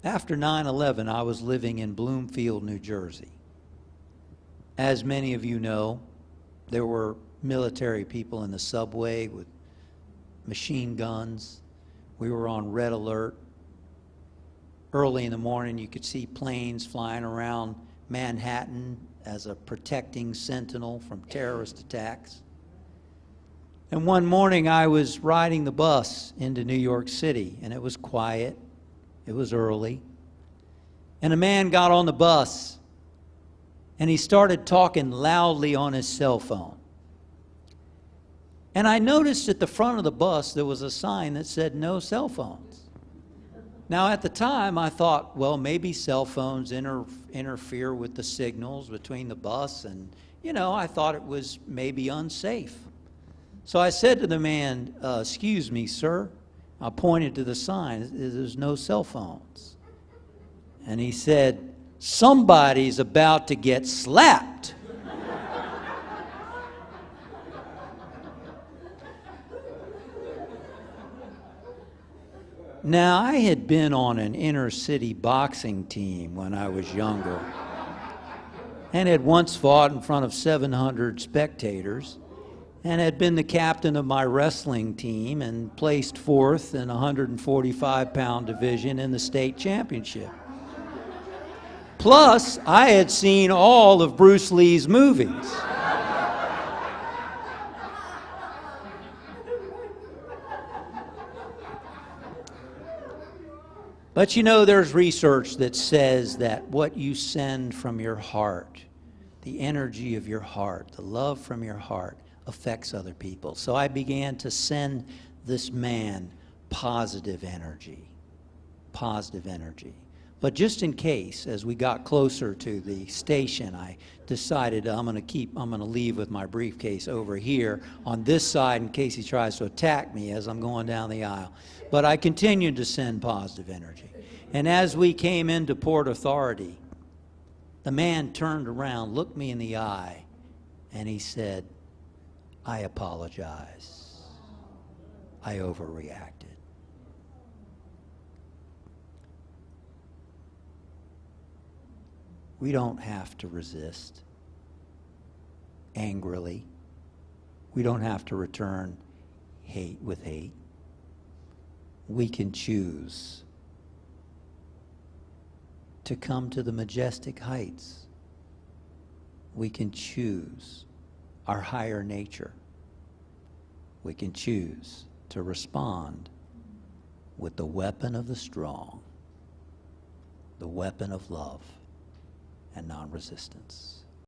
After 9/11, I was living in Bloomfield, New Jersey. As many of you know, there were military people in the subway with machine guns. We were on red alert. Early in the morning, you could see planes flying around Manhattan as a protecting sentinel from terrorist attacks. And one morning, I was riding the bus into New York City, and it was quiet. It was early. And a man got on the bus, and he started talking loudly on his cell phone. And I noticed at the front of the bus there was a sign that said no cell phones. Now at the time I thought, well, maybe cell phones interfere with the signals between the bus, and I thought it was maybe unsafe. So I said to the man, excuse me, sir. I pointed to the sign, there's no cell phones. And he said, somebody's about to get slapped. Now, I had been on an inner city boxing team when I was younger and had once fought in front of 700 spectators and had been the captain of my wrestling team and placed fourth in a 145-pound division in the state championship. Plus, I had seen all of Bruce Lee's movies. But there's research that says that what you send from your heart, the energy of your heart, the love from your heart, affects other people. So I began to send this man positive energy. Positive energy. But just in case, as we got closer to the station, I decided I'm going to leave with my briefcase over here on this side in case he tries to attack me as I'm going down the aisle. But I continued to send positive energy. And as we came into Port Authority, the man turned around, looked me in the eye, and he said, I apologize. I overreacted. We don't have to resist angrily. We don't have to return hate with hate. We can choose to come to the majestic heights. We can choose our higher nature. We can choose to respond with the weapon of the strong, the weapon of love and non-resistance.